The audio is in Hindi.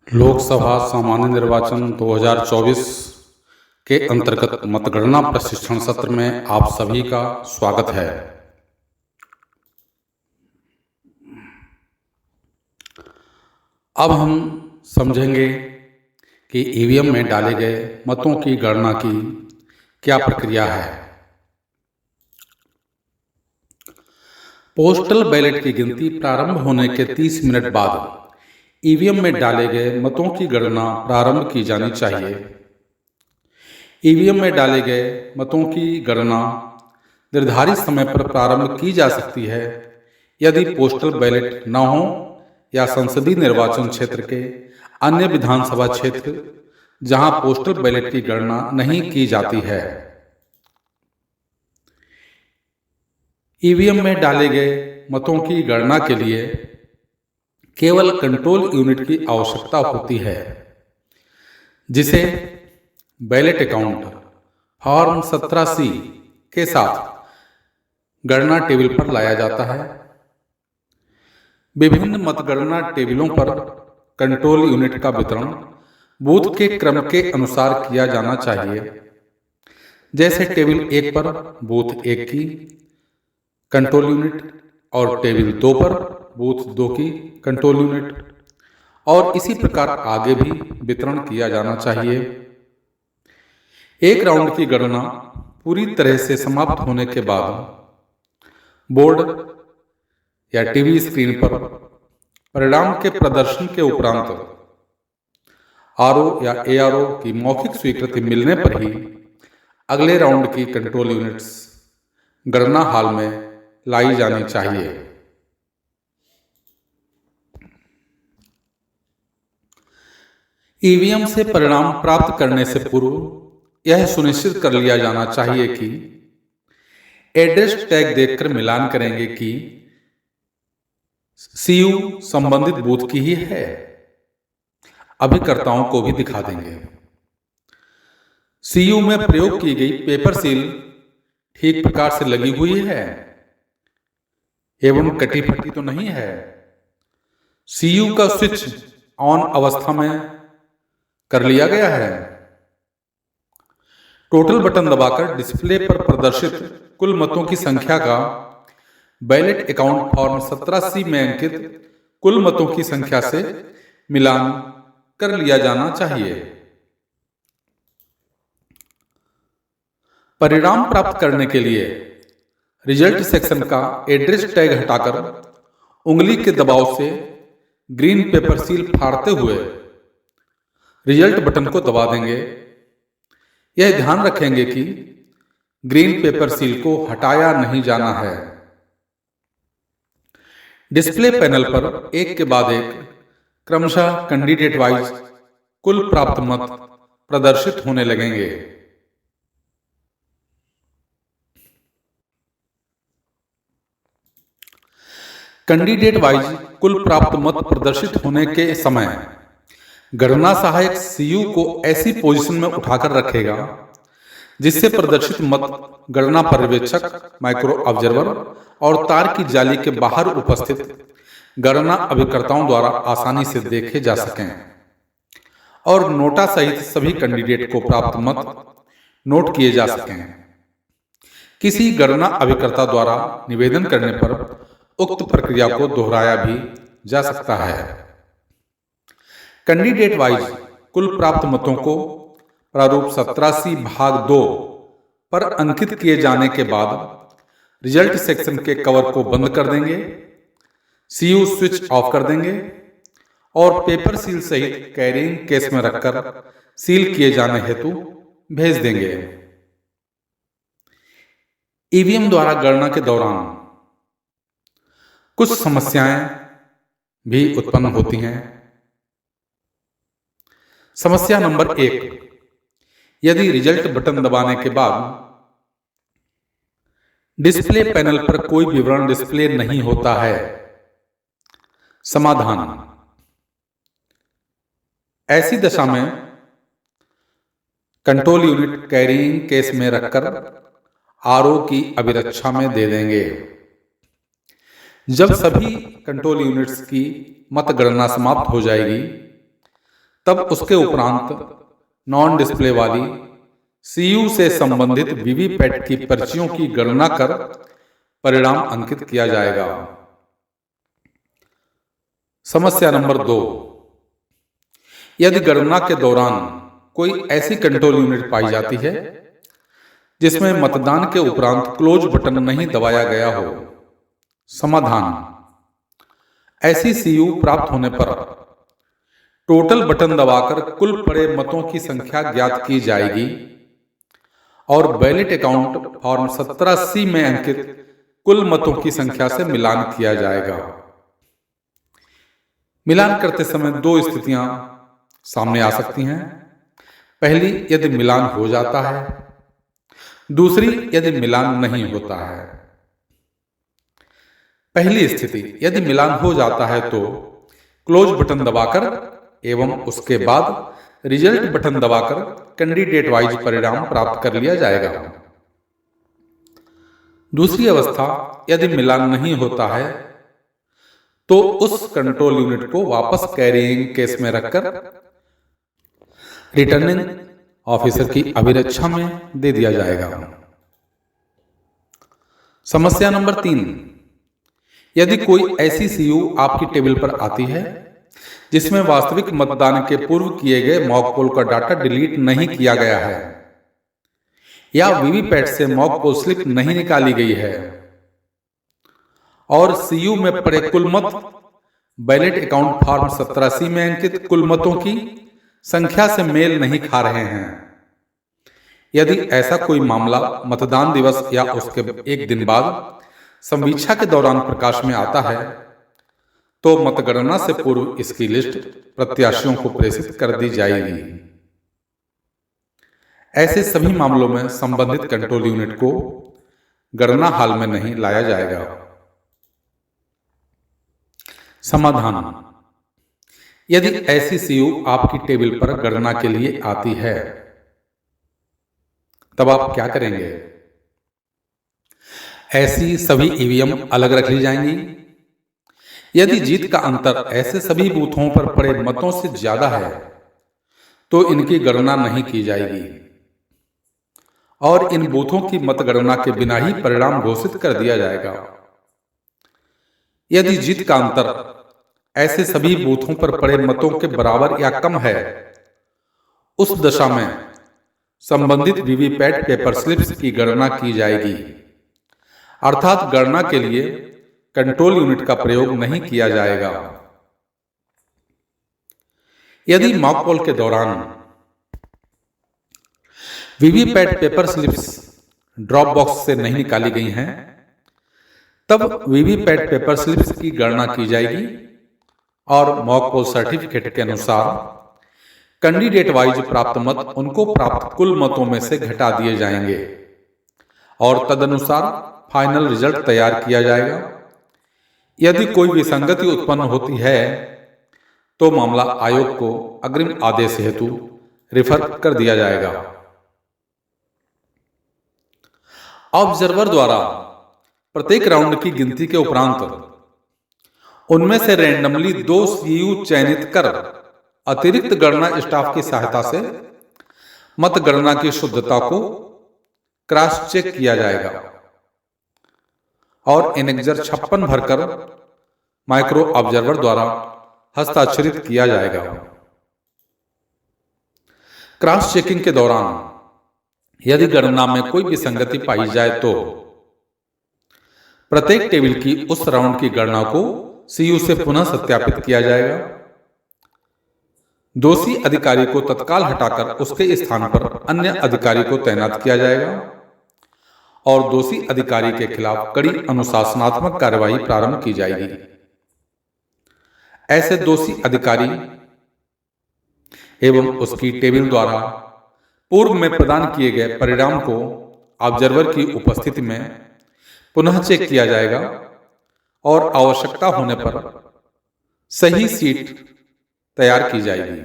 लोकसभा सामान्य निर्वाचन 2024 के अंतर्गत मतगणना प्रशिक्षण सत्र में आप सभी का स्वागत है। अब हम समझेंगे कि ईवीएम में डाले गए मतों की गणना की क्या प्रक्रिया है। पोस्टल बैलेट की गिनती प्रारंभ होने के 30 मिनट बाद ईवीएम में डाले गए मतों की गणना प्रारंभ की जानी चाहिए। ईवीएम में डाले गए मतों की गणना निर्धारित समय पर प्रारंभ की जा सकती है यदि पोस्टल बैलेट न हो या संसदीय निर्वाचन क्षेत्र के अन्य विधानसभा क्षेत्र जहां पोस्टल बैलेट की गणना नहीं की जाती है। ईवीएम में डाले गए मतों की गणना के लिए केवल कंट्रोल यूनिट की आवश्यकता होती है, जिसे बैलेट अकाउंट फॉर्म 17C के साथ गणना टेबल पर लाया जाता है। विभिन्न मतगणना टेबलों पर कंट्रोल यूनिट का वितरण बूथ के क्रम के अनुसार किया जाना चाहिए। जैसे टेबल 1 पर बूथ 1 की कंट्रोल यूनिट और टेबल 2 पर बूथ 2 की कंट्रोल यूनिट, और इसी प्रकार आगे भी वितरण किया जाना चाहिए। एक राउंड की गणना पूरी तरह से समाप्त होने के बाद बोर्ड या टीवी स्क्रीन पर परिणाम के प्रदर्शन के उपरांत आरओ या एआरओ की मौखिक स्वीकृति मिलने पर ही अगले राउंड की कंट्रोल यूनिट्स गणना हॉल में लाई जानी चाहिए। ईवीएम से परिणाम प्राप्त करने से पूर्व यह सुनिश्चित कर लिया जाना चाहिए कि एड्रेस टैग देखकर मिलान करेंगे कि सीयू संबंधित बूथ की ही है। अभिकर्ताओं को भी दिखा देंगे। सीयू में प्रयोग की गई पेपर सील ठीक प्रकार से लगी हुई है एवं कटी फटी तो नहीं है। सीयू का स्विच ऑन अवस्था में कर लिया गया है। टोटल बटन दबाकर डिस्प्ले पर प्रदर्शित कुल मतों की संख्या का बैलेट अकाउंट फॉर्म 17C में अंकित कुल मतों की संख्या से मिलान कर लिया जाना चाहिए। परिणाम प्राप्त करने के लिए रिजल्ट सेक्शन का एड्रेस टैग हटाकर उंगली के दबाव से ग्रीन पेपर सील फाड़ते हुए रिजल्ट बटन को दबा देंगे। यह ध्यान रखेंगे कि ग्रीन पेपर सील को हटाया नहीं जाना है। डिस्प्ले पैनल पर एक के बाद एक क्रमशः कैंडिडेट वाइज कुल प्राप्त मत प्रदर्शित होने लगेंगे। कैंडिडेट वाइज कुल प्राप्त मत प्रदर्शित होने के समय गणना सहायक सीयू को ऐसी पोजीशन में उठाकर रखेगा जिससे प्रदर्शित मत गणना पर्यवेक्षक, माइक्रो ऑब्जर्वर और तार की जाली के बाहर उपस्थित गणना अभिकर्ताओं द्वारा आसानी से देखे जा सकें और नोटा सहित सभी कैंडिडेट को प्राप्त मत नोट किए जा सकें। किसी गणना अभिकर्ता द्वारा निवेदन करने पर उक्त प्रक्रिया को दोहराया भी जा सकता है। कैंडिडेट वाइज कुल प्राप्त मतों को प्रारूप 17C भाग 2 पर अंकित किए जाने के बाद रिजल्ट सेक्शन के कवर को बंद कर देंगे, सीयू स्विच ऑफ कर देंगे और पेपर सील सहित कैरिंग केस में रखकर सील किए जाने हेतु भेज देंगे। ईवीएम द्वारा गणना के दौरान कुछ समस्याएं भी उत्पन्न होती हैं। समस्या नंबर 1, यदि रिजल्ट बटन दबाने के बाद डिस्प्ले पैनल पर कोई विवरण डिस्प्ले नहीं होता है। समाधान, ऐसी दशा में कंट्रोल यूनिट कैरिंग केस में रखकर आरओ की अभिरक्षा में दे देंगे। जब सभी कंट्रोल यूनिट्स की मतगणना समाप्त हो जाएगी तब उसके उपरांत नॉन डिस्प्ले वाली सीयू से संबंधित वीवीपैट की पर्चियों की गणना कर परिणाम अंकित किया जाएगा। समस्या नंबर 2, यदि गणना के दौरान कोई ऐसी कंट्रोल यूनिट पाई जाती है जिसमें मतदान के उपरांत क्लोज बटन नहीं दबाया गया हो। समाधान, ऐसी सीयू प्राप्त होने पर टोटल बटन दबाकर कुल पड़े मतों की संख्या ज्ञात की जाएगी और बैलेट अकाउंट फॉर्म 17C में अंकित कुल मतों की संख्या से मिलान किया जाएगा। मिलान करते समय 2 स्थितियां सामने आ सकती हैं। पहली, यदि मिलान हो जाता है, दूसरी यदि मिलान नहीं होता है। पहली स्थिति, यदि मिलान हो जाता है तो क्लोज बटन दबाकर एवं उसके बाद रिजल्ट बटन दबाकर कैंडिडेट वाइज परिणाम प्राप्त कर लिया जाएगा। दूसरी अवस्था, यदि मिलान नहीं होता है तो उस कंट्रोल यूनिट को वापस कैरिंग केस में रखकर रिटर्निंग ऑफिसर की अभिरक्षा में दे दिया जाएगा। समस्या नंबर 3, यदि कोई ऐसी सीयू आपकी टेबल पर आती है जिसमें वास्तविक मतदान के पूर्व किए गए मॉक पोल का डाटा डिलीट नहीं किया गया है या वीवीपैट से मॉक पोल स्लिप नहीं निकाली गई है और सीयू में पड़े कुल मत बैलेट अकाउंट फॉर्म 17C में अंकित कुल मतों की संख्या से मेल नहीं खा रहे हैं। यदि ऐसा कोई मामला मतदान दिवस या उसके एक दिन बाद समीक्षा के दौरान प्रकाश में आता है तो मतगणना से पूर्व इसकी लिस्ट प्रत्याशियों को प्रेषित कर दी जाएगी। ऐसे सभी मामलों में संबंधित कंट्रोल यूनिट को गणना हाल में नहीं लाया जाएगा। समाधान, यदि ऐसी सीयू आपकी टेबल पर गणना के लिए आती है तब आप क्या करेंगे? ऐसी सभी ईवीएम अलग रख ली जाएंगी। यदि जीत का अंतर ऐसे सभी बूथों पर पड़े मतों से ज्यादा है तो इनकी गणना नहीं की जाएगी और इन बूथों की मतगणना के बिना ही परिणाम घोषित कर दिया जाएगा। यदि जीत का अंतर ऐसे सभी बूथों पर पड़े मतों के बराबर या कम है, उस दशा में संबंधित वीवीपैट पेपर स्लिप्स की गणना की जाएगी, अर्थात गणना के लिए कंट्रोल यूनिट का प्रयोग नहीं किया जाएगा। यदि मॉक पोल के दौरान VVPAT paper slips drop box से नहीं निकाली गई हैं, तब वीवीपैट पेपर स्लिप्स की गणना की जाएगी और मॉक पोल सर्टिफिकेट के अनुसार कैंडिडेट वाइज प्राप्त मत उनको प्राप्त कुल मतों में से घटा दिए जाएंगे और तदनुसार फाइनल रिजल्ट तैयार किया जाएगा। यदि कोई विसंगति उत्पन्न होती है तो मामला आयोग को अग्रिम आदेश हेतु रिफर कर दिया जाएगा। ऑब्जर्वर द्वारा प्रत्येक राउंड की गिनती के उपरांत उनमें से रैंडमली 2 सीयू चयनित कर अतिरिक्त गणना स्टाफ की सहायता से मतगणना की शुद्धता को क्रॉस चेक किया जाएगा और एनेक्जर 56 भरकर माइक्रो ऑब्जर्वर द्वारा हस्ताक्षरित किया जाएगा। क्रॉस चेकिंग के दौरान यदि गणना में कोई विसंगति पाई जाए तो प्रत्येक टेबल की उस राउंड की गणना को सीयू से पुनः सत्यापित किया जाएगा। दोषी अधिकारी को तत्काल हटाकर उसके स्थान पर अन्य अधिकारी को तैनात किया जाएगा और दोषी अधिकारी के खिलाफ कड़ी अनुशासनात्मक कार्रवाई प्रारंभ की जाएगी। ऐसे दोषी अधिकारी एवं उसकी टेबल द्वारा पूर्व में प्रदान किए गए परिणाम को ऑब्जर्वर की उपस्थिति में पुनः चेक किया जाएगा और आवश्यकता होने पर सही सीट तैयार की जाएगी।